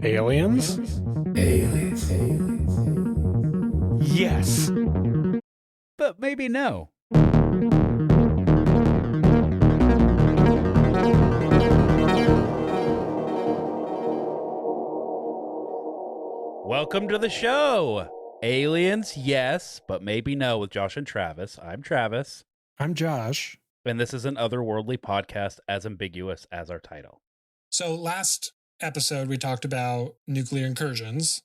Aliens? Aliens. Yes. But maybe no. Welcome to the show. Aliens, yes, but maybe no with Josh and Travis. I'm Travis. I'm Josh. And this is an otherworldly podcast as ambiguous as our title. So last episode, we talked about nuclear incursions.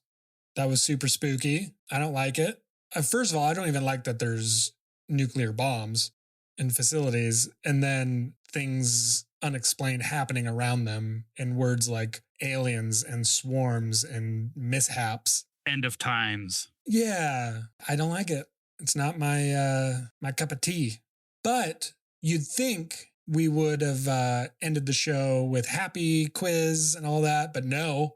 That was super spooky. I don't like it. First of all, I don't even like that there's nuclear bombs in facilities and then things unexplained happening around them in words like aliens and swarms and mishaps. End of times. Yeah, I don't like it. It's not my cup of tea. But you'd think we would have ended the show with happy quiz and all that, but no.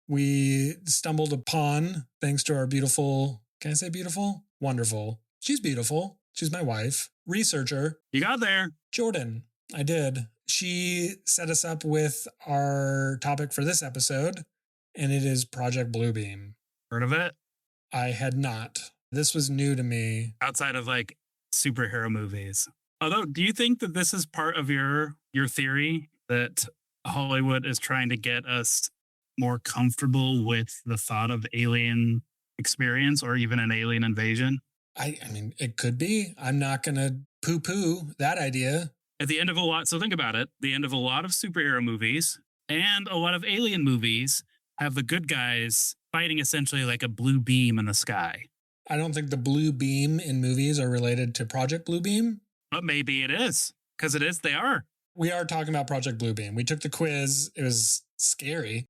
We stumbled upon, thanks to our beautiful, can I say beautiful? Wonderful. She's beautiful. She's my wife. Researcher. You got there. Jordan. I did. She set us up with our topic for this episode, and it is Project Bluebeam. Heard of it? I had not. This was new to me. Outside of like superhero movies. Although, do you think that this is part of your theory that Hollywood is trying to get us more comfortable with the thought of alien experience or even an alien invasion? I mean, it could be. I'm not going to poo-poo that idea. At the end of a lot, so think about it, the end of a lot of superhero movies and a lot of alien movies have the good guys fighting essentially like a blue beam in the sky. I don't think the blue beam in movies are related to Project Bluebeam. But maybe it is, because it is, they are. We are talking about Project Bluebeam. We took the quiz. It was scary,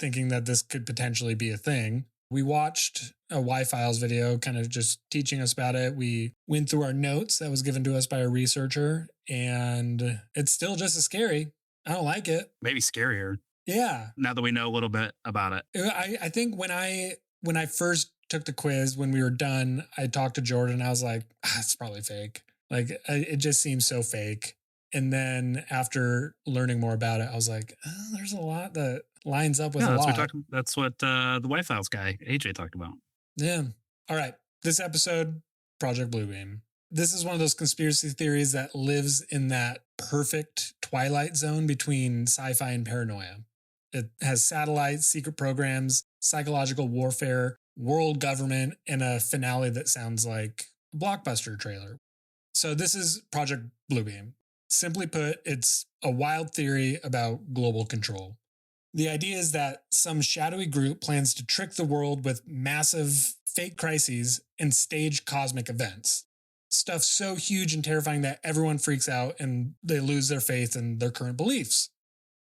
thinking that this could potentially be a thing. We watched a Y-Files video kind of just teaching us about it. We went through our notes that was given to us by a researcher, and it's still just as scary. I don't like it. Maybe scarier. Yeah. Now that we know a little bit about it. I think when I first took the quiz, when we were done, I talked to Jordan. I was like, it's probably fake. Like, it just seems so fake. And then after learning more about it, I was like, there's a lot that lines up with a lot. That's what the Y-Files guy, AJ, talked about. Yeah. All right. This episode, Project Bluebeam. This is one of those conspiracy theories that lives in that perfect twilight zone between sci-fi and paranoia. It has satellites, secret programs, psychological warfare, world government, and a finale that sounds like a blockbuster trailer. So this is Project Bluebeam. Simply put, it's a wild theory about global control. The idea is that some shadowy group plans to trick the world with massive fake crises and stage cosmic events. Stuff so huge and terrifying that everyone freaks out and they lose their faith in their current beliefs.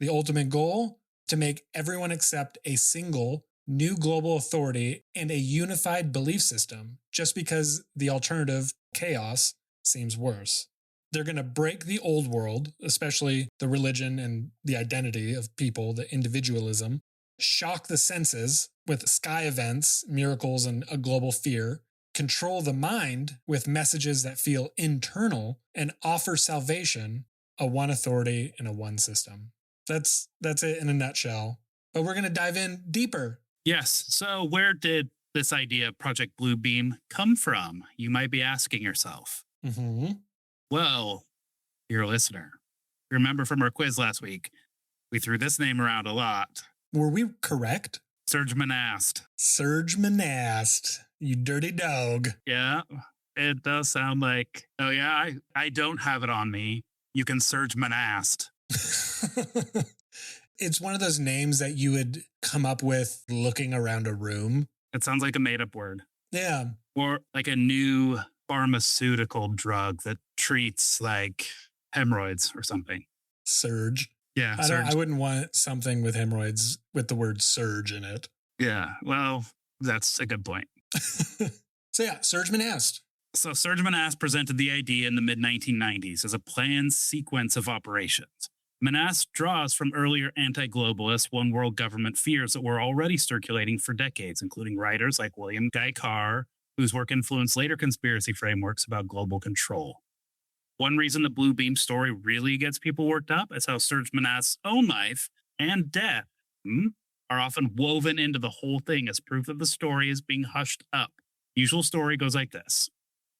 The ultimate goal? To make everyone accept a single new global authority and a unified belief system, just because the alternative, chaos, seems worse. They're going to break the old world, especially the religion and the identity of people, the individualism, shock the senses with sky events, miracles, and a global fear, control the mind with messages that feel internal, and offer salvation, a one authority and a one system. That's it in a nutshell. But we're going to dive in deeper. Yes. So where did this idea of Project Bluebeam come from? You might be asking yourself. Mm-hmm. Well, dear listener, remember from our quiz last week, we threw this name around a lot. Were we correct? Serge Monast. Serge Monast, you dirty dog. Yeah, it does sound like, oh yeah, I don't have it on me. You can Serge Monast. It's one of those names that you would come up with looking around a room. It sounds like a made-up word. Yeah. Or like a new pharmaceutical drug that treats like hemorrhoids or something. Surge. Yeah. I wouldn't want something with hemorrhoids with the word surge in it. Yeah. Well, that's a good point. So yeah, Serge Monast. So Serge Monast presented the idea in the mid-1990s as a planned sequence of operations. Monast draws from earlier anti-globalist one-world government fears that were already circulating for decades, including writers like William Guy Carr, whose work influenced later conspiracy frameworks about global control. One reason the Blue Beam story really gets people worked up is how Serge Monast's own life and death are often woven into the whole thing as proof that the story is being hushed up. The usual story goes like this.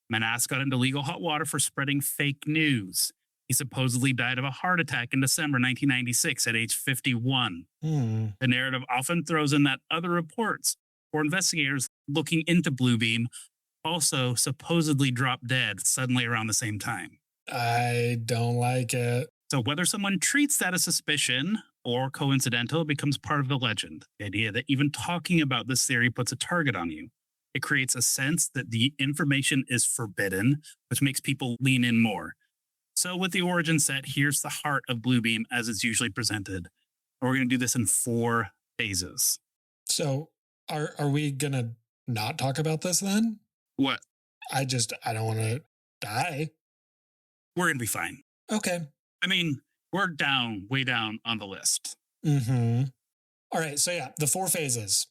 Manas got into legal hot water for spreading fake news. He supposedly died of a heart attack in December 1996 at age 51. The narrative often throws in that other reports or investigators looking into Bluebeam also supposedly dropped dead suddenly around the same time. I don't like it. So whether someone treats that as suspicion or coincidental, it becomes part of the legend. The idea that even talking about this theory puts a target on you. It creates a sense that the information is forbidden, which makes people lean in more. So with the origin set, here's the heart of Bluebeam as it's usually presented. We're going to do this in 4 phases. So are we going to not talk about this then? What? I don't want to die. We're going to be fine. Okay. I mean, we're down, way down on the list. All right. So yeah, the 4 phases.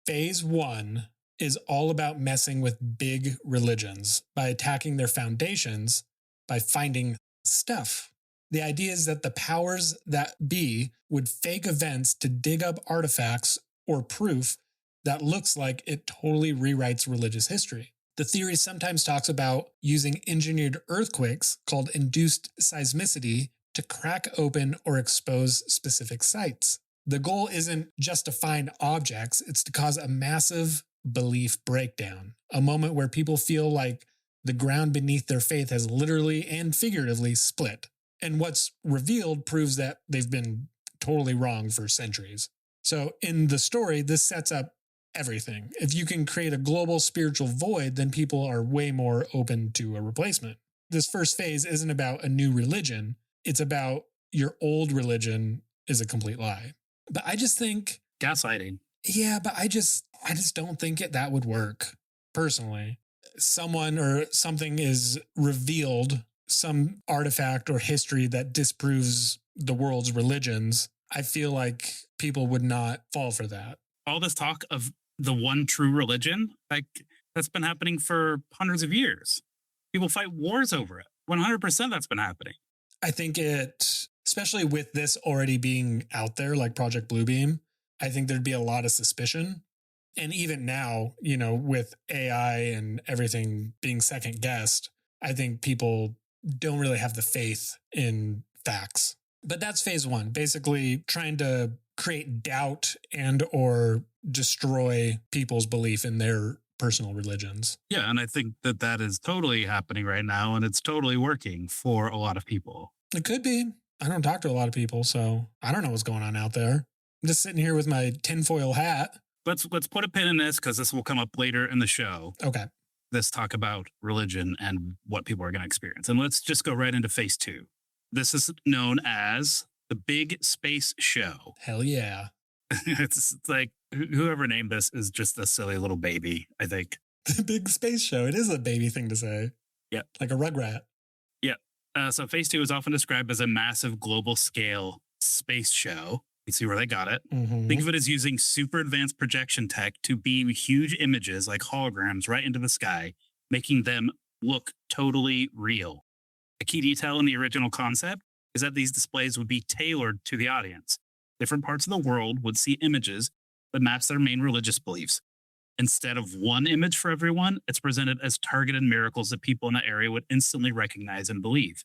Phase 1 is all about messing with big religions by attacking their foundations, by finding stuff. The idea is that the powers that be would fake events to dig up artifacts or proof that looks like it totally rewrites religious history. The theory sometimes talks about using engineered earthquakes called induced seismicity to crack open or expose specific sites. The goal isn't just to find objects, it's to cause a massive belief breakdown, a moment where people feel like the ground beneath their faith has literally and figuratively split. And what's revealed proves that they've been totally wrong for centuries. So in the story, this sets up everything. If you can create a global spiritual void, then people are way more open to a replacement. This first phase isn't about a new religion. It's about your old religion is a complete lie. But I just think... Gaslighting. Yeah, but I just don't think that would work, personally. Someone or something is revealed, some artifact or history that disproves the world's religions. I feel like people would not fall for that. All this talk of the one true religion, like that's been happening for hundreds of years. People fight wars over it. 100% that's been happening. I think it, especially with this already being out there, like Project Bluebeam, I think there'd be a lot of suspicion. And even now, with AI and everything being second guessed, I think people don't really have the faith in facts. But that's phase 1, basically trying to create doubt and or destroy people's belief in their personal religions. Yeah, and I think that is totally happening right now, and it's totally working for a lot of people. It could be. I don't talk to a lot of people, so I don't know what's going on out there. I'm just sitting here with my tinfoil hat. Let's put a pin in this because this will come up later in the show. Okay. This talk about religion and what people are going to experience. And let's just go right into phase 2. This is known as the Big Space Show. Hell yeah. It's like whoever named this is just a silly little baby, I think. The Big Space Show. It is a baby thing to say. Yeah. Like a rugrat. Yeah. So phase 2 is often described as a massive global scale space show. You see where they got it. Think of it as using super advanced projection tech to beam huge images like holograms right into the sky, making them look totally real. A key detail in the original concept is that these displays would be tailored to the audience. Different parts of the world would see images that match their main religious beliefs. Instead of one image for everyone, it's presented as targeted miracles that people in that area would instantly recognize and believe.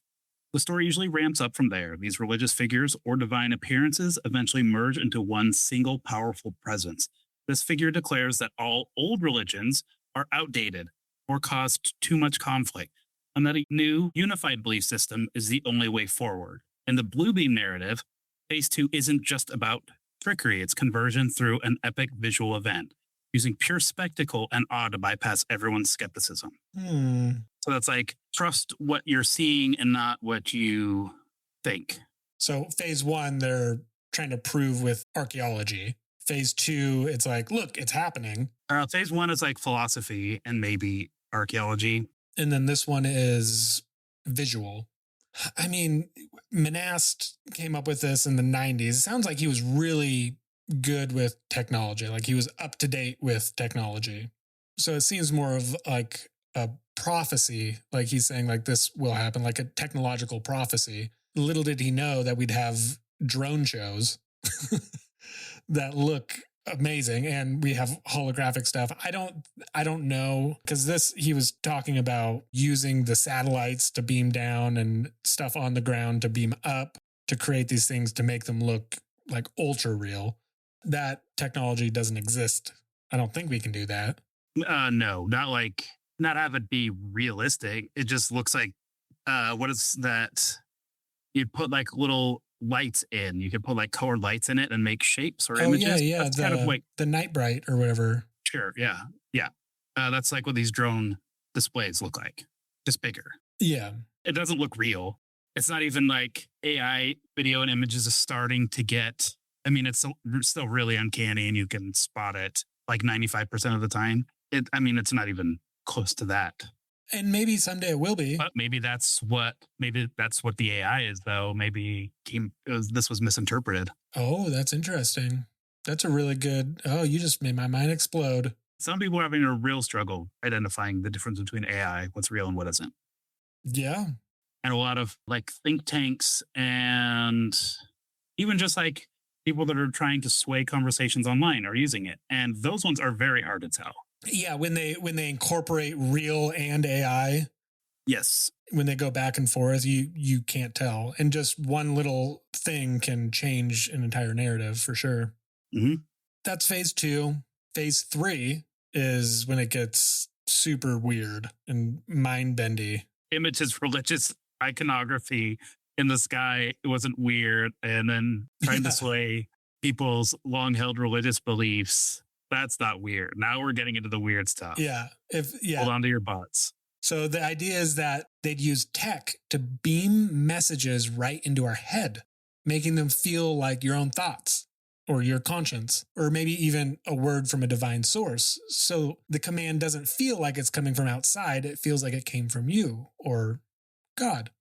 The story usually ramps up from there. These religious figures or divine appearances eventually merge into one single powerful presence. This figure declares that all old religions are outdated or caused too much conflict, and that a new unified belief system is the only way forward. In the Bluebeam narrative, phase 2 isn't just about trickery, it's conversion through an epic visual event, using pure spectacle and awe to bypass everyone's skepticism. So that's like, trust what you're seeing and not what you think. So phase 1, they're trying to prove with archaeology. Phase 2, it's like, look, it's happening. Phase 1 is like philosophy and maybe archaeology. And then this one is visual. I mean, Manast came up with this in the 90s. It sounds like he was really good with technology. Like he was up to date with technology. So it seems more of like a prophecy. Like he's saying like this will happen, like a technological prophecy. Little did he know that we'd have drone shows that look amazing, and we have holographic stuff. I don't know, because he was talking about using the satellites to beam down and stuff on the ground to beam up to create these things to make them look like ultra real. That technology doesn't exist. I don't think we can do that. No, not have it be realistic. It just looks like what is that? You'd put like little lights in. You could put like colored lights in it and make shapes or images. Yeah. That's kind of like the Night Bright or whatever. Sure, yeah. That's like what these drone displays look like, just bigger. Yeah, it doesn't look real. It's not even like AI video and images is starting to get. I mean, it's still really uncanny, and you can spot it like 95% of the time. It's not even close to that. And maybe someday it will be. But maybe that's what the AI is, though. Maybe this was misinterpreted. Oh, that's interesting. That's a really good. Oh, you just made my mind explode. Some people are having a real struggle identifying the difference between AI, what's real and what isn't. Yeah. And a lot of like think tanks and even just like people that are trying to sway conversations online are using it. And those ones are very hard to tell. Yeah, when they incorporate real and AI. Yes. When they go back and forth, you can't tell. And just one little thing can change an entire narrative for sure. Mm-hmm. That's phase 2. Phase 3 is when it gets super weird and mind-bendy. Images, religious iconography in the sky. It wasn't weird. And then trying to sway people's long-held religious beliefs. That's not weird. Now we're getting into the weird stuff. Yeah. Hold on to your butts. So the idea is that they'd use tech to beam messages right into our head, making them feel like your own thoughts or your conscience, or maybe even a word from a divine source. So the command doesn't feel like it's coming from outside. It feels like it came from you or God.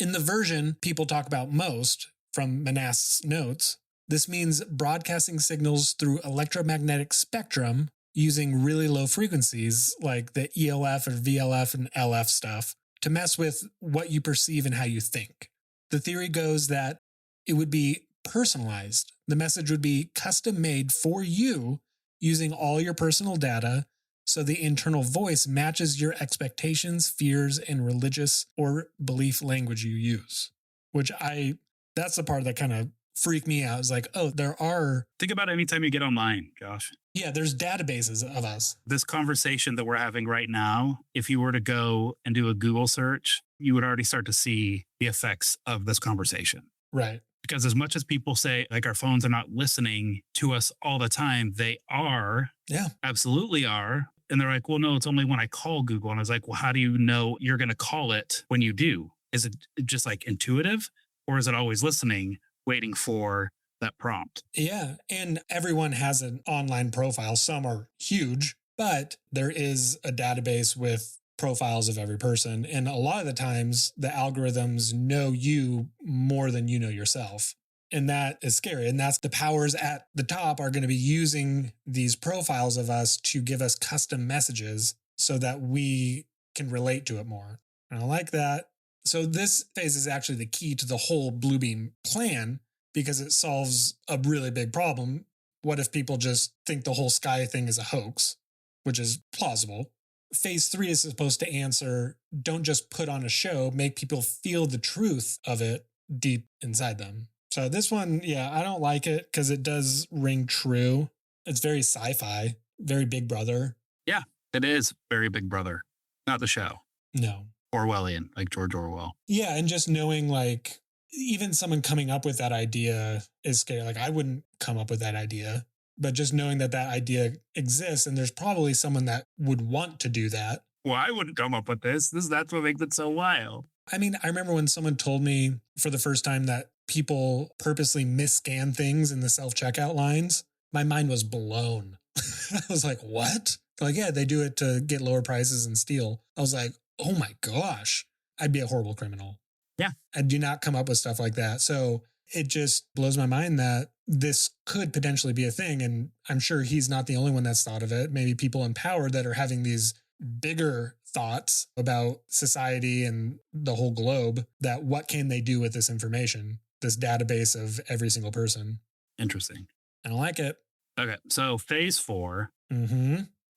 In the version people talk about most from Manas's notes, this means broadcasting signals through electromagnetic spectrum using really low frequencies like the ELF or VLF and LF stuff to mess with what you perceive and how you think. The theory goes that it would be personalized. The message would be custom made for you using all your personal data, so the internal voice matches your expectations, fears, and religious or belief language you use. That's the part that kind of freaked me out. It's like, oh, there are... Think about any time you get online, Josh. Yeah, there's databases of us. This conversation that we're having right now, if you were to go and do a Google search, you would already start to see the effects of this conversation. Right. Because as much as people say, like, our phones are not listening to us all the time, they are. Yeah. Absolutely are. And they're like, well, no, it's only when I call Google. And I was like, well, how do you know you're going to call it when you do? Is it just like intuitive, or is it always listening, waiting for that prompt? Yeah. And everyone has an online profile. Some are huge, but there is a database with profiles of every person. And a lot of the times the algorithms know you more than you know yourself. And that is scary. And that's the powers at the top are going to be using these profiles of us to give us custom messages so that we can relate to it more. And I like that. So this phase is actually the key to the whole Bluebeam plan because it solves a really big problem. What if people just think the whole sky thing is a hoax, which is plausible? Phase 3 is supposed to answer, don't just put on a show, make people feel the truth of it deep inside them. So this one, yeah, I don't like it because it does ring true. It's very sci-fi, very Big Brother. Yeah, it is very Big Brother, not the show. No. Orwellian, like George Orwell. Yeah, and just knowing like even someone coming up with that idea is scary. Like I wouldn't come up with that idea, but just knowing that that idea exists and there's probably someone that would want to do that. Well, I wouldn't come up with this. That's what makes it so wild. I mean, I remember when someone told me for the first time that people purposely misscan things in the self-checkout lines. My mind was blown. I was like, what? They're like, yeah, they do it to get lower prices and steal. I was like, oh my gosh, I'd be a horrible criminal. Yeah. I do not come up with stuff like that. So it just blows my mind that this could potentially be a thing. And I'm sure he's not the only one that's thought of it. Maybe people in power that are having these bigger thoughts about society and the whole globe, that what can they do with this information, this database of every single person. Interesting. I don't like it. Okay, so phase 4, Mm-hmm.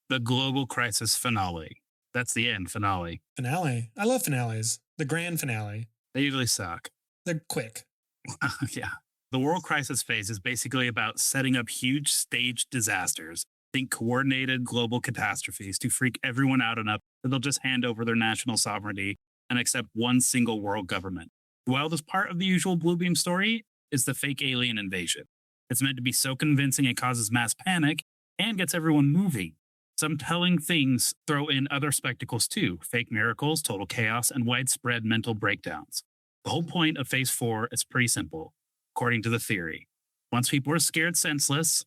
the global crisis finale. That's the end finale. Finale. I love finales. The grand finale. They usually suck. They're quick. Yeah. The world crisis phase is basically about setting up huge staged disasters, think coordinated global catastrophes to freak everyone out enough that they'll just hand over their national sovereignty and accept one single world government. While this part of the usual Bluebeam story is the fake alien invasion. It's meant to be so convincing it causes mass panic and gets everyone moving. Some telling things throw in other spectacles too, fake miracles, total chaos, and widespread mental breakdowns. The whole point of phase 4 is pretty simple, according to the theory. Once people are scared senseless,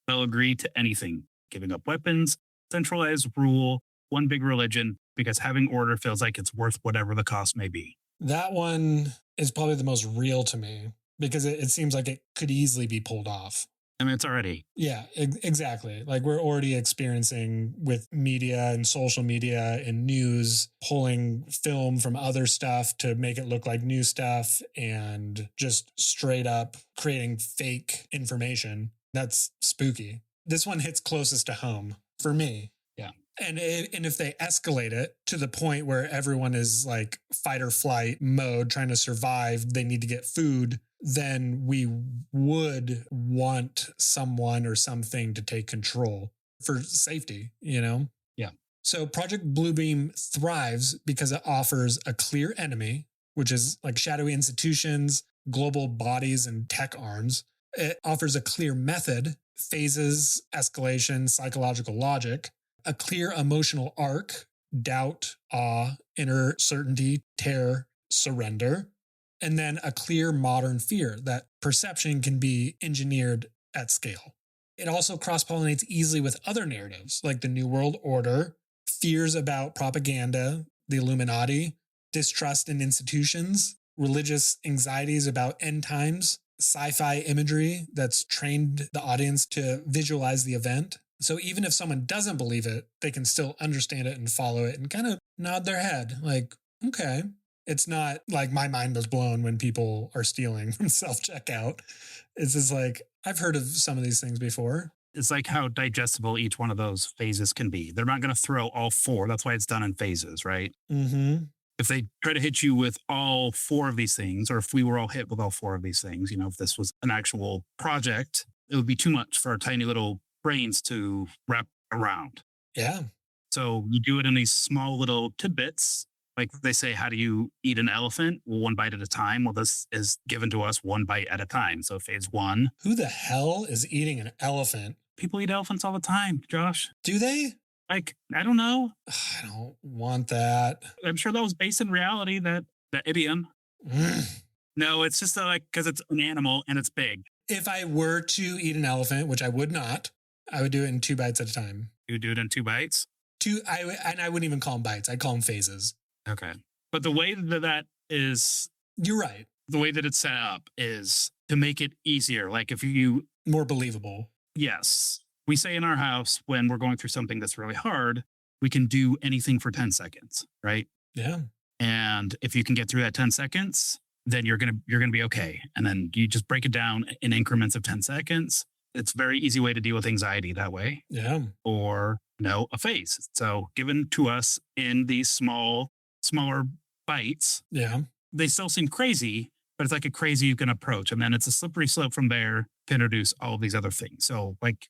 they'll agree to anything, giving up weapons, centralized rule, one big religion, because having order feels like it's worth whatever the cost may be. That one is probably the most real to me because it seems like it could easily be pulled off. I mean, it's already. Yeah, exactly. Like we're already experiencing with media and social media and news, pulling film from other stuff to make it look like new stuff and just straight up creating fake information. That's spooky. This one hits closest to home for me. Yeah. And if they escalate it to the point where everyone is like fight or flight mode, trying to survive, they need to get food, then we would want someone or something to take control for safety, you know? Yeah. So Project Bluebeam thrives because it offers a clear enemy, which is like shadowy institutions, global bodies, and tech arms. It offers a clear method, phases, escalation, psychological logic, a clear emotional arc, doubt, awe, inner certainty, terror, surrender, and then a clear modern fear that perception can be engineered at scale. It also cross-pollinates easily with other narratives like the New World Order, fears about propaganda, the Illuminati, distrust in institutions, religious anxieties about end times, sci-fi imagery that's trained the audience to visualize the event. So even if someone doesn't believe it, they can still understand it and follow it and kind of nod their head like, okay. It's not like my mind was blown when people are stealing from self-checkout. It's just like, I've heard of some of these things before. It's like how digestible each one of those phases can be. They're not going to throw all 4. That's why it's done in phases, right? Mm-hmm. If they try to hit you with all 4 of these things, or if we were all hit with all 4 of these things, you know, if this was an actual project, it would be too much for our tiny little brains to wrap around. Yeah. So you do it in these small little tidbits. Like they say, how do you eat an elephant? Well, one bite at a time. Well, this is given to us one bite at a time. So phase 1. Who the hell is eating an elephant? People eat elephants all the time, Josh. Do they? Like, I don't know. I don't want that. I'm sure that was based in reality, that idiom. No, it's just like because it's an animal and it's big. If I were to eat an elephant, which I would not, I would do it in 2 bites at a time. You do it in 2 bites? And I wouldn't even call them bites. I'd call them phases. Okay. But the way that is... You're right. The way that it's set up is to make it easier. Like if you... More believable. Yes. We say in our house when we're going through something that's really hard, we can do anything for 10 seconds, right? Yeah. And if you can get through that 10 seconds, then you're going to be okay. And then you just break it down in increments of 10 seconds. It's a very easy way to deal with anxiety that way. Yeah. Or a phase. So given to us in these smaller bites, yeah, they still seem crazy, but it's like a crazy you can approach. And then it's a slippery slope from there to introduce all of these other things. So like,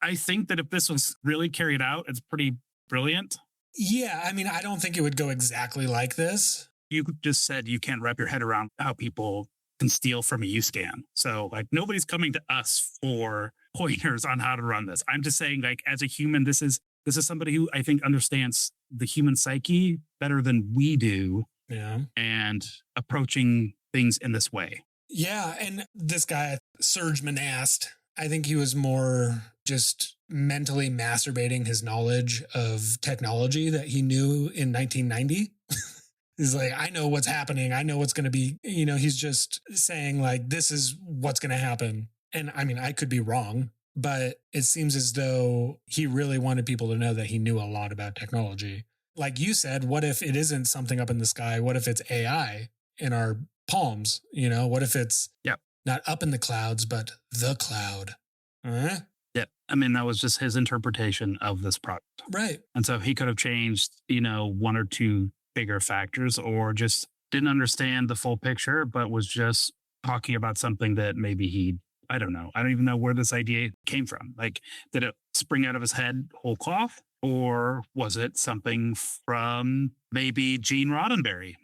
I think that if this was really carried out, it's pretty brilliant. Yeah. I mean, I don't think it would go exactly like this. You just said you can't wrap your head around how people can steal from a U-scan. So like nobody's coming to us for pointers on how to run this. I'm just saying like as a human, this is somebody who I think understands the human psyche better than we do. Yeah. And approaching things in this way. Yeah. And this guy, Serge Monast, I think he was more just mentally masturbating his knowledge of technology that he knew in 1990. He's like, I know what's happening. I know what's going to be, he's just saying like, this is what's going to happen. And I mean, I could be wrong, but it seems as though he really wanted people to know that he knew a lot about technology. Like you said, what if it isn't something up in the sky? What if it's AI in our palms? What if it's not up in the clouds, but the cloud? Uh, Yeah. I mean, that was just his interpretation of this product. right. And so he could have changed, one or two bigger factors or just didn't understand the full picture, but was just talking about something that maybe I don't know. I don't even know where this idea came from. Like, did it spring out of his head whole cloth? Or was it something from maybe Gene Roddenberry?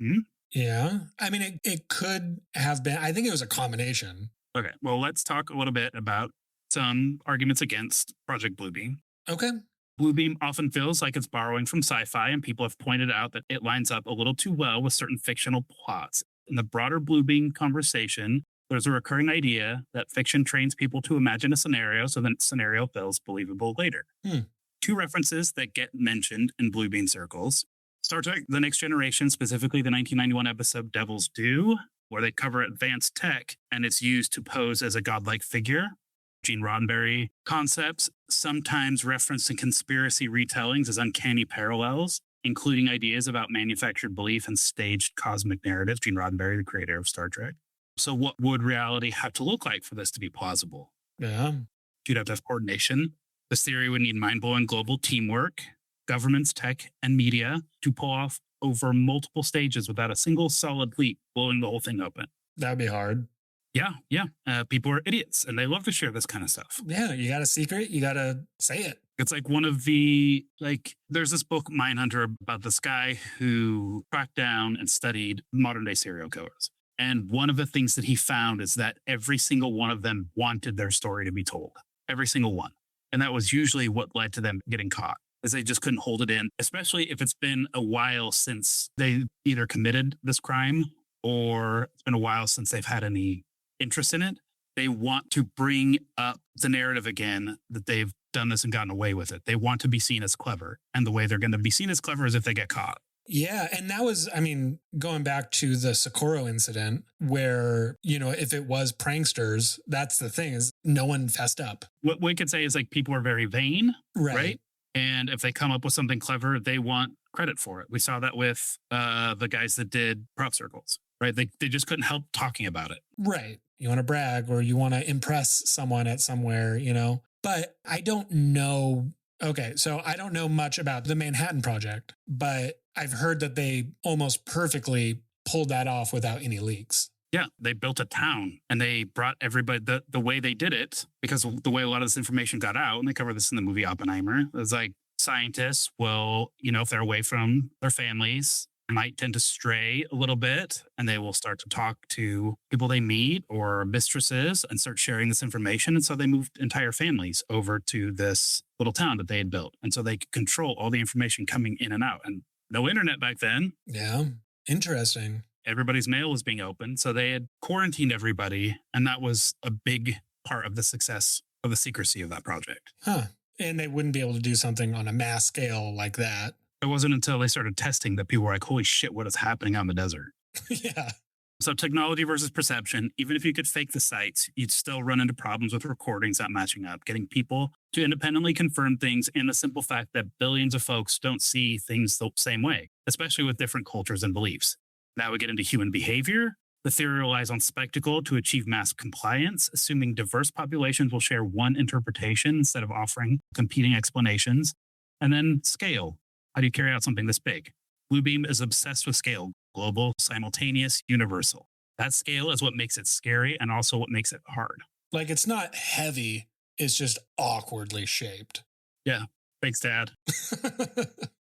Yeah. I mean, it could have been, I think it was a combination. Okay. Well, let's talk a little bit about some arguments against Project Bluebeam. Okay. Bluebeam often feels like it's borrowing from sci-fi, and people have pointed out that it lines up a little too well with certain fictional plots. In the broader Bluebeam conversation, there's a recurring idea that fiction trains people to imagine a scenario so that the scenario feels believable later. Two references that get mentioned in Bluebeam circles. Star Trek The Next Generation, specifically the 1991 episode Devil's Due, where they cover advanced tech and it's used to pose as a godlike figure. Gene Roddenberry concepts, sometimes referenced in conspiracy retellings as uncanny parallels, including ideas about manufactured belief and staged cosmic narratives. Gene Roddenberry, the creator of Star Trek. So what would reality have to look like for this to be plausible? Yeah. You'd have to have coordination. This theory would need mind-blowing global teamwork, governments, tech, and media to pull off over multiple stages without a single solid leap, blowing the whole thing open. That'd be hard. Yeah. People are idiots and they love to share this kind of stuff. Yeah. You got a secret. You got to say it. It's like there's this book, Mindhunter, about this guy who tracked down and studied modern day serial killers. And one of the things that he found is that every single one of them wanted their story to be told. Every single one. And that was usually what led to them getting caught, is they just couldn't hold it in, especially if it's been a while since they either committed this crime or it's been a while since they've had any interest in it. They want to bring up the narrative again that they've done this and gotten away with it. They want to be seen as clever. And the way they're going to be seen as clever is if they get caught. Yeah. And that was, going back to the Socorro incident where, if it was pranksters, that's the thing, is no one fessed up. What we could say is like people are very vain, Right? And if they come up with something clever, they want credit for it. We saw that with the guys that did prop circles, right? They just couldn't help talking about it. Right. You want to brag or you want to impress someone at somewhere, But I don't know. Okay, so I don't know much about the Manhattan Project, but I've heard that they almost perfectly pulled that off without any leaks. Yeah, they built a town and they brought everybody the way they did it, because the way a lot of this information got out, and they cover this in the movie Oppenheimer, is like scientists will, if they're away from their families, might tend to stray a little bit, and they will start to talk to people they meet or mistresses and start sharing this information. And so they moved entire families over to this little town that they had built. And so they could control all the information coming in and out. And no internet back then. Yeah. Interesting. Everybody's mail was being opened. So they had quarantined everybody. And that was a big part of the success of the secrecy of that project. Huh. And they wouldn't be able to do something on a mass scale like that. It wasn't until they started testing that people were like, holy shit, what is happening out in the desert? Yeah. So technology versus perception, even if you could fake the sites, you'd still run into problems with recordings not matching up, getting people to independently confirm things, and the simple fact that billions of folks don't see things the same way, especially with different cultures and beliefs. Now we get into human behavior. The theory relies on spectacle to achieve mass compliance, assuming diverse populations will share one interpretation instead of offering competing explanations. And then scale. How do you carry out something this big? Bluebeam is obsessed with scale, global, simultaneous, universal. That scale is what makes it scary and also what makes it hard. Like, it's not heavy, it's just awkwardly shaped. Yeah, thanks, Dad.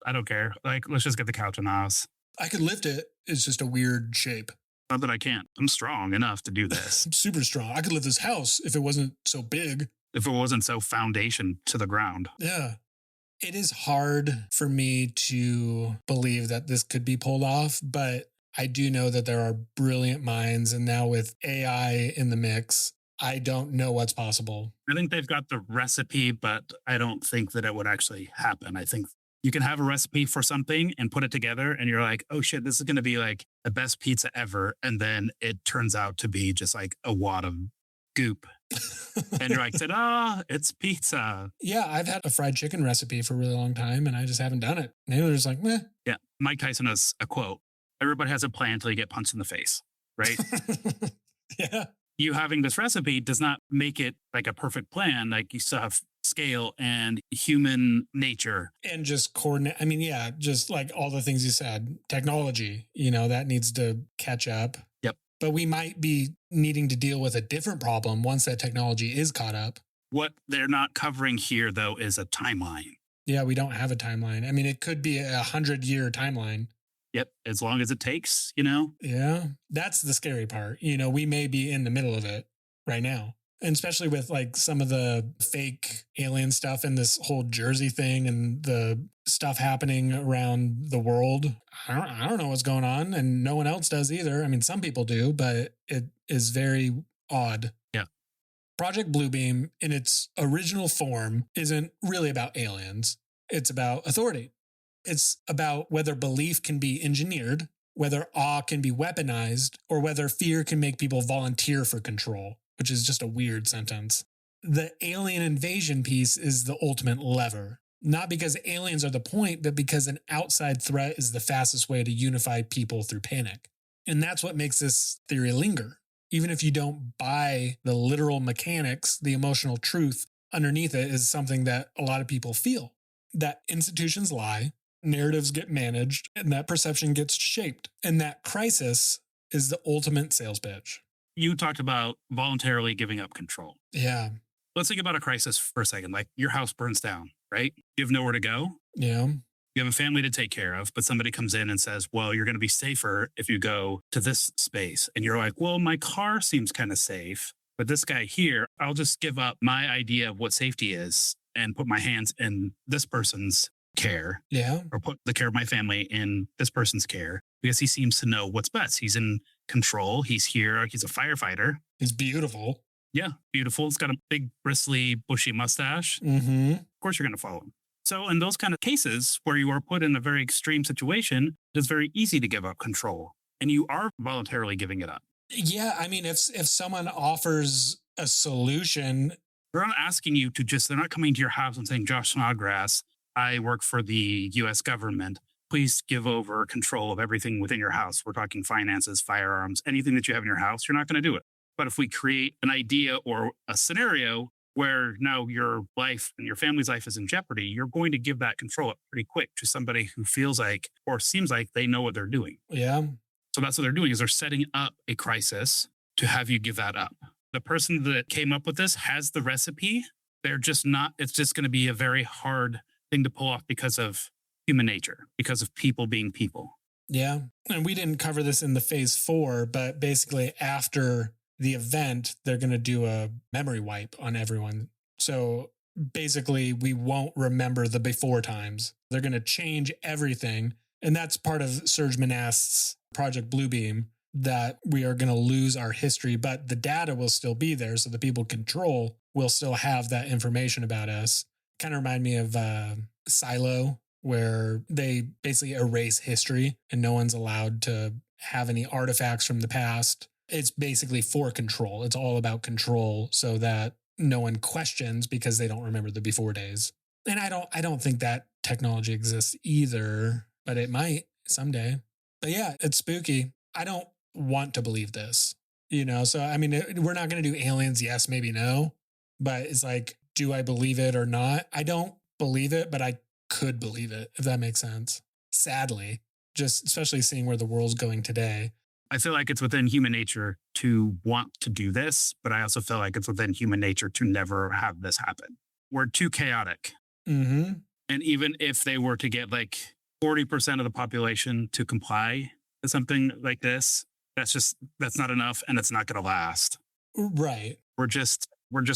I don't care. Like, let's just get the couch in the house. I could lift it, it's just a weird shape. Not that I can't. I'm strong enough to do this. I'm super strong. I could lift this house if it wasn't so big. If it wasn't so foundation to the ground. Yeah. It is hard for me to believe that this could be pulled off, but I do know that there are brilliant minds. And now with AI in the mix, I don't know what's possible. I think they've got the recipe, but I don't think that it would actually happen. I think you can have a recipe for something and put it together and you're like, oh shit, this is going to be like the best pizza ever. And then it turns out to be just like a wad of goop. And you're like, ta-da, it's pizza. Yeah, I've had a fried chicken recipe for a really long time and I just haven't done it. And they're just like, meh. Yeah. Mike Tyson has a quote. Everybody has a plan until you get punched in the face, right? Yeah. you having this recipe does not make it like a perfect plan. Like you still have scale and human nature. And just coordinate. I mean, yeah, just like all the things you said, technology, that needs to catch up. Yep. But we might be needing to deal with a different problem once that technology is caught up. What they're not covering here, though, is a timeline. Yeah, we don't have a timeline. I mean, it could be a 100-year timeline. Yep. As long as it takes, Yeah, that's the scary part. We may be in the middle of it right now. And especially with like some of the fake alien stuff and this whole Jersey thing and the stuff happening around the world. I don't know what's going on, and no one else does either. I mean, some people do, but it is very odd. Yeah. Project Bluebeam in its original form isn't really about aliens. It's about authority. It's about whether belief can be engineered, whether awe can be weaponized, or whether fear can make people volunteer for control, which is just a weird sentence. The alien invasion piece is the ultimate lever, not because aliens are the point, but because an outside threat is the fastest way to unify people through panic. And that's what makes this theory linger. Even if you don't buy the literal mechanics, the emotional truth underneath it is something that a lot of people feel. That institutions lie, narratives get managed, and that perception gets shaped. And that crisis is the ultimate sales pitch. You talked about voluntarily giving up control. Yeah. Let's think about a crisis for a second. Like your house burns down, right? You have nowhere to go. Yeah. You have a family to take care of, but somebody comes in and says, well, you're going to be safer if you go to this space. And you're like, well, my car seems kind of safe, but this guy here, I'll just give up my idea of what safety is and put my hands in this person's care. Yeah. Or put the care of my family in this person's care because he seems to know what's best. He's in control. He's here. He's a firefighter. He's beautiful. Yeah, beautiful. It's got a big, bristly, bushy mustache. Mm-hmm. Of course, you're going to follow him. So in those kind of cases where you are put in a very extreme situation, it's very easy to give up control. And you are voluntarily giving it up. Yeah, I mean, if someone offers a solution... They're not asking you to they're not coming to your house and saying, Josh Snodgrass, I work for the U.S. government. Please give over control of everything within your house. We're talking finances, firearms, anything that you have in your house. You're not going to do it. But if we create an idea or a scenario where now your life and your family's life is in jeopardy, you're going to give that control up pretty quick to somebody who feels like or seems like they know what they're doing. Yeah. So that's what they're doing is they're setting up a crisis to have you give that up. The person that came up with this has the recipe. They're just not, it's just going to be a very hard thing to pull off because of human nature, because of people being people. Yeah. And we didn't cover this in the phase 4, but basically after the event, they're going to do a memory wipe on everyone. So basically we won't remember the before times. They're going to change everything. And that's part of Serge Monast's Project Bluebeam, that we are going to lose our history, but the data will still be there. So the people control will still have that information about us. Kind of remind me of Silo, where they basically erase history and no one's allowed to have any artifacts from the past. It's basically for control. It's all about control so that no one questions because they don't remember the before days. And I don't think that technology exists either, but it might someday. But yeah, it's spooky. I don't want to believe this, So, I mean, we're not going to do aliens. Yes, maybe no. But it's like, do I believe it or not? I don't believe it, but I could believe it, if that makes sense. Sadly, just especially seeing where the world's going today. I feel like it's within human nature to want to do this, but I also feel like it's within human nature to never have this happen. We're too chaotic. Mm-hmm. And even if they were to get like 40% of the population to comply to something like this, that's not enough and it's not going to last. Right. We're just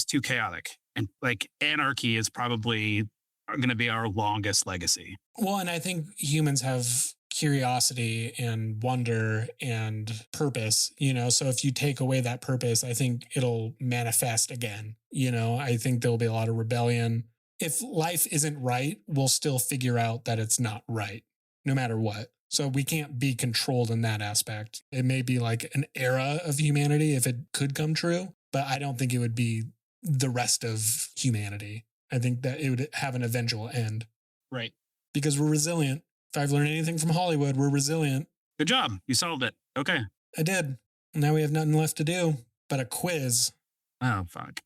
too chaotic. And like anarchy is probably going to be our longest legacy. Well, and I think humans have curiosity and wonder and purpose, so if you take away that purpose, I think it'll manifest again. I think there'll be a lot of rebellion. If life isn't right, we'll still figure out that it's not right, no matter what. So we can't be controlled in that aspect. It may be like an era of humanity if it could come true, but I don't think it would be the rest of humanity. I think that it would have an eventual end. Right. Because we're resilient. If I've learned anything from Hollywood, we're resilient. Good job. You solved it. Okay. I did. Now we have nothing left to do. but a quiz. Oh, fuck.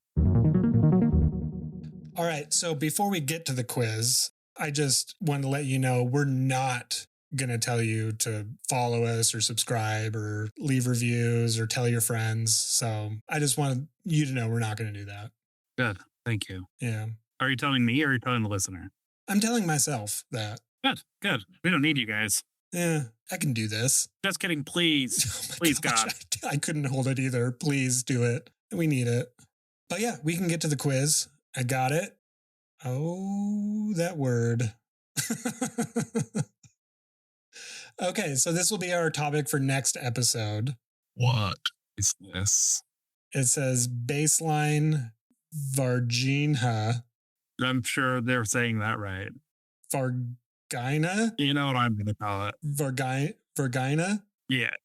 All right. So before we get to the quiz, I just want to let you know we're not going to tell you to follow us or subscribe or leave reviews or tell your friends. So I just want you to know we're not going to do that. Good. Thank you. Yeah. Are you telling me or are you telling the listener? I'm telling myself that. Good. We don't need you guys. Yeah, I can do this. Just kidding. Please. Oh my Please, gosh, God. I couldn't hold it either. Please do it. We need it. But yeah, we can get to the quiz. I got it. Oh, that word. Okay, so this will be our topic for next episode. What is this? It says baseline Varginha. I'm sure they're saying that right. Vargina? You know what I'm going to call it. Vargina? Yeah.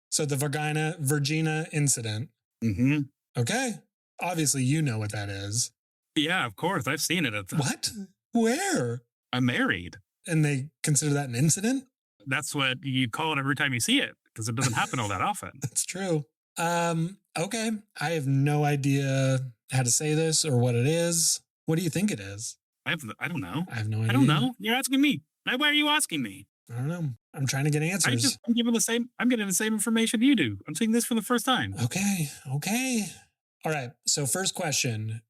So the Virginia incident. Mm-hmm. Okay. Obviously, you know what that is. Yeah, of course. I've seen it. What? Where? I'm married. And they consider that an incident? That's what you call it every time you see it because it doesn't happen all that often. That's true. Okay. I have no idea how to say this or what it is. What do you think it is? I don't know. I have no idea. I don't know. You're asking me. Why are you asking me? I don't know. I'm trying to get answers. I'm getting the same information you do. I'm seeing this for the first time. Okay. All right. So first question.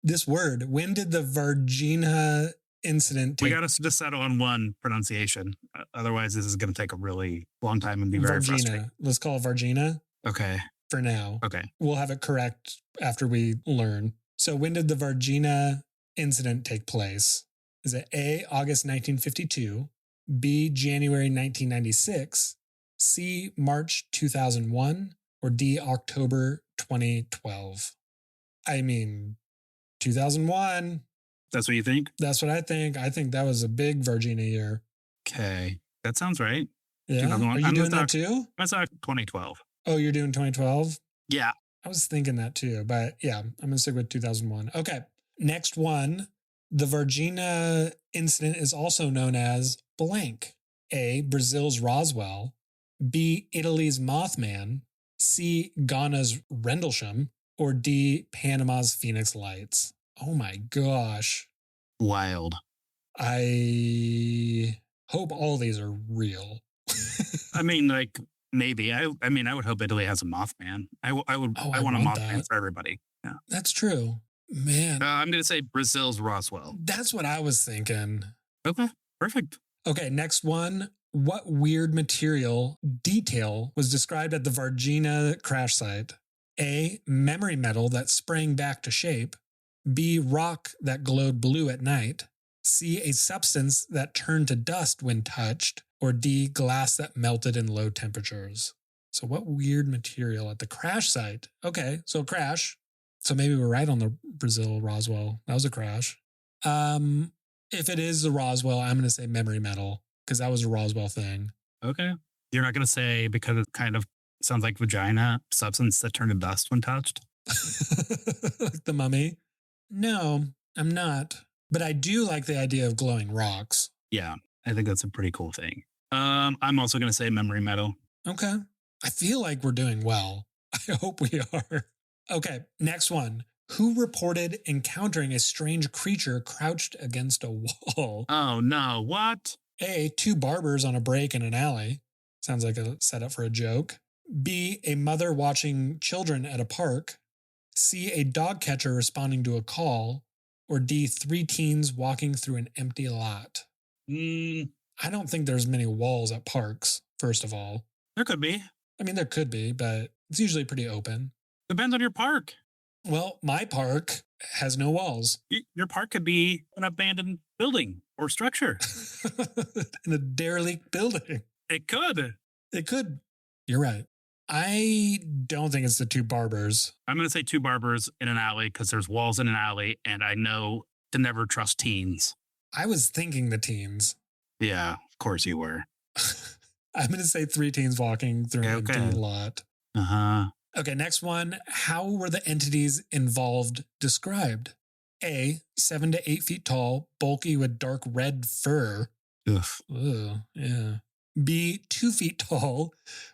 This word, when did the Varginha incident take? We got to settle on one pronunciation. Otherwise, this is going to take a really long time and be very frustrating. Let's call it Varginha. Okay. For now. Okay. We'll have it correct after we learn. So when did the Varginha incident take place? Is it A, August 1952, B, January 1996, C, March 2001, or D, October 2012? I mean, 2001. That's what you think? That's what I think. I think that was a big Varginha year. Okay. That sounds right. Yeah. Are you doing that too? I saw 2012. Oh, you're doing 2012? Yeah. I was thinking that too, but yeah, I'm going to stick with 2001. Okay. Next one. The Varginha incident is also known as blank. A, Brazil's Roswell. B, Italy's Mothman. C, Ghana's Rendlesham. Or D, Panama's Phoenix Lights. Oh my gosh. Wild. I hope all these are real. I mean, like, maybe. I would hope Italy has a Mothman. I want a Mothman for everybody. Yeah. That's true. Man. I'm going to say Brazil's Roswell. That's what I was thinking. Okay. Perfect. Okay, next one. What weird material detail was described at the Varginha crash site? A, memory metal that sprang back to shape. B, rock that glowed blue at night. C, a substance that turned to dust when touched. Or D, glass that melted in low temperatures. So what weird material at the crash site? Okay, so crash. So maybe we're right on the Brazil Roswell. That was a crash. If it is the Roswell, I'm going to say memory metal because that was a Roswell thing. Okay. You're not going to say because it kind of sounds like vagina, substance that turned to dust when touched? Like the mummy? No, I'm not. But I do like the idea of glowing rocks. Yeah, I think that's a pretty cool thing. I'm also going to say memory metal. Okay. I feel like we're doing well. I hope we are. Okay, next one. Who reported encountering a strange creature crouched against a wall? Oh, no. What? A, 2 barbers on a break in an alley. Sounds like a setup for a joke. B, a mother watching children at a park. C, a dog catcher responding to a call. Or D, 3 teens walking through an empty lot. I don't think there's many walls at parks, first of all. There could be. I mean, there could be, but it's usually pretty open. Depends on your park. Well, my park has no walls. Your park could be an abandoned building or structure. In a derelict building. It could. It could. You're right. I don't think it's the 2 barbers. I'm going to say 2 barbers in an alley because there's walls in an alley, and I know to never trust teens. I was thinking the teens. Yeah, of course you were. I'm going to say 3 teens walking through an empty lot. Uh-huh. Okay, next one. How were the entities involved described? A, 7 to 8 feet tall, bulky with dark red fur. Ugh. Ugh, yeah. B, 2 feet tall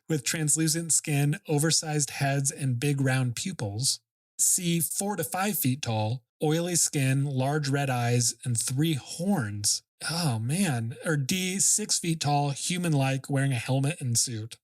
with translucent skin, oversized heads, and big round pupils. C, 4 to 5 feet tall, oily skin, large red eyes, and 3 horns. Oh, man. Or D, 6 feet tall, human-like, wearing a helmet and suit.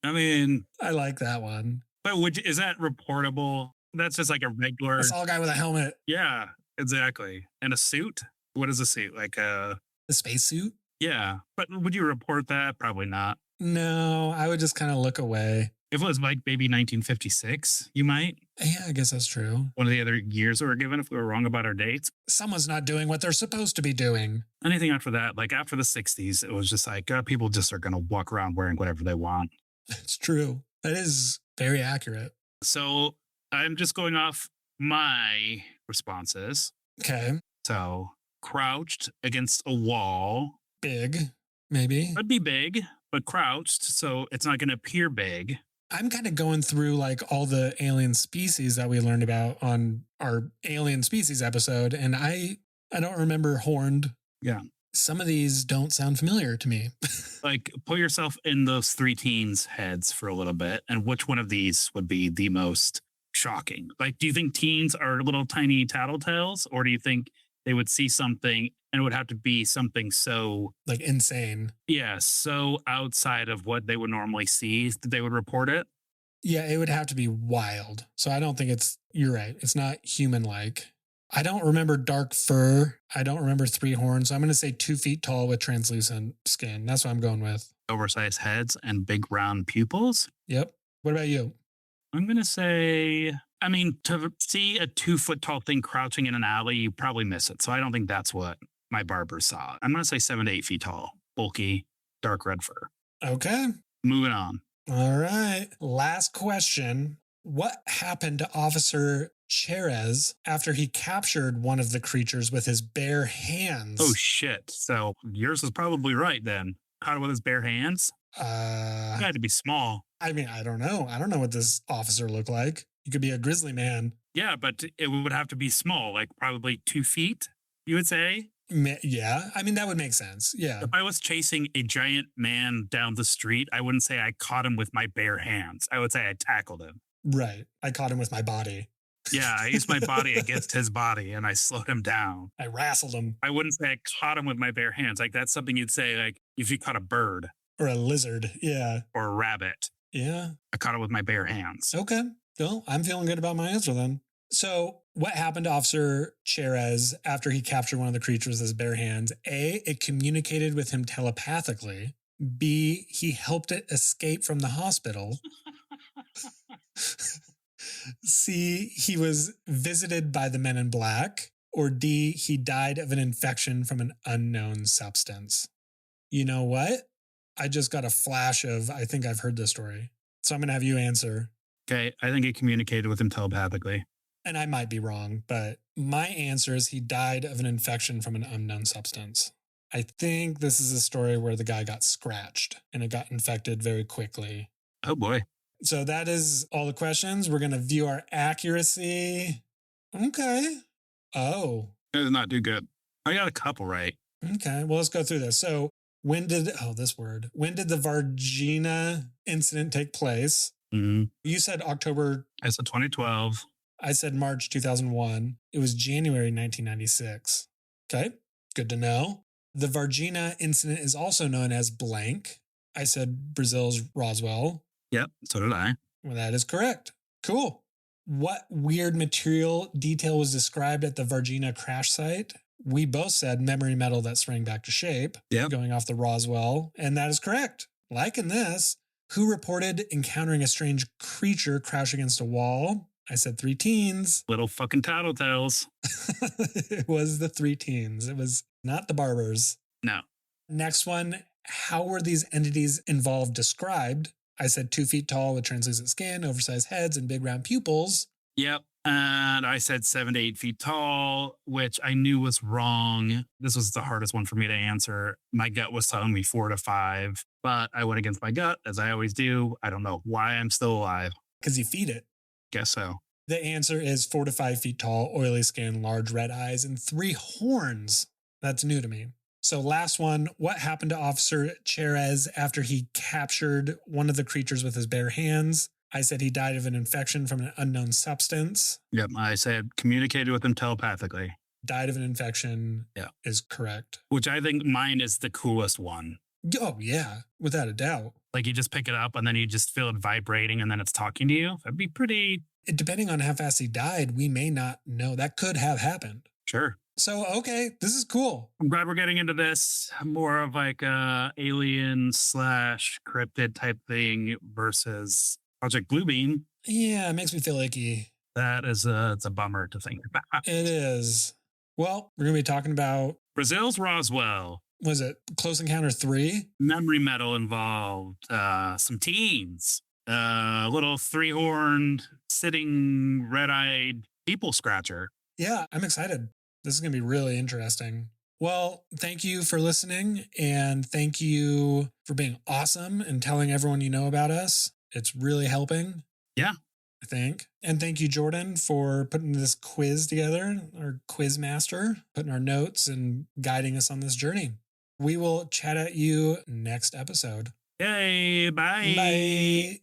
I mean, I like that one. but is that reportable? That's just like a regular. A tall guy with a helmet. Yeah, exactly. And a suit? What is a suit? Like a spacesuit? Yeah. But would you report that? Probably not. No, I would just kind of look away. If it was like maybe 1956, you might. Yeah, I guess that's true. One of the other years we were given if we were wrong about our dates. Someone's not doing what they're supposed to be doing. Anything after that, like after the 60s, it was just like people just are going to walk around wearing whatever they want. It's true. That is very accurate. So I'm just going off my responses. Okay. So crouched against a wall. Big, maybe. Could be big, but crouched, so it's not going to appear big. I'm kind of going through like all the alien species that we learned about on our alien species episode, and I don't remember horned. Yeah. Some of these don't sound familiar to me. Like, put yourself in those 3 teens' heads for a little bit, and which one of these would be the most shocking? Like, do you think teens are little tiny tattletales, or do you think they would see something and it would have to be something so like insane? Yeah, so outside of what they would normally see that they would report it? Yeah, it would have to be wild. So I don't think you're right. It's not human-like. I don't remember dark fur. I don't remember 3 horns. So I'm going to say 2 feet tall with translucent skin. That's what I'm going with. Oversized heads and big round pupils? Yep. What about you? I'm going to say, I mean, to see a 2-foot tall thing crouching in an alley, you probably miss it. So I don't think that's what my barber saw. I'm going to say 7 to 8 feet tall, bulky, dark red fur. Okay. Moving on. All right. Last question. What happened to Officer Cherez after he captured one of the creatures with his bare hands? Oh, shit. So yours is probably right then. Caught it with his bare hands? It had to be small. I mean, I don't know. I don't know what this officer looked like. He could be a grizzly man. Yeah, but it would have to be small, like probably 2 feet, you would say? Yeah, I mean, that would make sense. Yeah. If I was chasing a giant man down the street, I wouldn't say I caught him with my bare hands. I would say I tackled him. Right. I caught him with my body. Yeah, I used my body against his body and I slowed him down. I wrestled him. I wouldn't say I caught him with my bare hands. Like that's something you'd say, like if you caught a bird. Or a lizard. Yeah. Or a rabbit. Yeah. I caught it with my bare hands. Okay. Well, I'm feeling good about my answer then. So what happened to Officer Cherez after he captured one of the creatures with his bare hands? A, it communicated with him telepathically. B, he helped it escape from the hospital. C, he was visited by the men in black. Or D, he died of an infection from an unknown substance. You know what? I just got a flash of, I think I've heard this story. So I'm going to have you answer. Okay, I think he communicated with him telepathically. And I might be wrong, but my answer is he died of an infection from an unknown substance. I think this is a story where the guy got scratched and it got infected very quickly. Oh boy. So that is all the questions. We're going to view our accuracy. Okay. Oh. That did not do good. I got a couple right. Okay. Well, let's go through this. So when did the Varginha incident take place? Mm-hmm. You said October. I said 2012. I said March 2001. It was January 1996. Okay. Good to know. The Varginha incident is also known as blank. I said Brazil's Roswell. Yep. So did I. Well, that is correct. Cool. What weird material detail was described at the Varginha crash site? We both said memory metal that sprang back to shape. Yep. Going off the Roswell. And that is correct. Like in this, who reported encountering a strange creature crash against a wall? I said 3 teens. Little fucking tattletales. It was the 3 teens. It was not the barbers. No. Next one. How were these entities involved described? I said 2 feet tall with translucent skin, oversized heads, and big round pupils. Yep. And I said 7 to 8 feet tall, which I knew was wrong. This was the hardest one for me to answer. My gut was telling me 4 to 5, but I went against my gut, as I always do. I don't know why I'm still alive. Because you feed it. Guess so. The answer is 4 to 5 feet tall, oily skin, large red eyes, and 3 horns. That's new to me. So last one, what happened to Officer Cherez after he captured one of the creatures with his bare hands? I said he died of an infection from an unknown substance. Yep, I said communicated with him telepathically. Died of an infection is correct. Which I think mine is the coolest one. Oh, yeah, without a doubt. Like you just pick it up and then you just feel it vibrating and then it's talking to you. That'd be pretty... Depending on how fast he died, we may not know. That could have happened. Sure. So, okay, this is cool. I'm glad we're getting into this more of like a alien / cryptid type thing versus Project Bluebeam. Yeah, it makes me feel icky. That is it's a bummer to think about. It is. Well, we're going to be talking about Brazil's Roswell. Was it Close Encounter 3? Memory metal involved. Some teens. Little 3-horned, sitting, red-eyed people scratcher. Yeah, I'm excited. This is going to be really interesting. Well, thank you for listening, and thank you for being awesome and telling everyone you know about us. It's really helping. Yeah. I think. And thank you, Jordan, for putting this quiz together, our quiz master, putting our notes and guiding us on this journey. We will chat at you next episode. Yay, bye. Bye.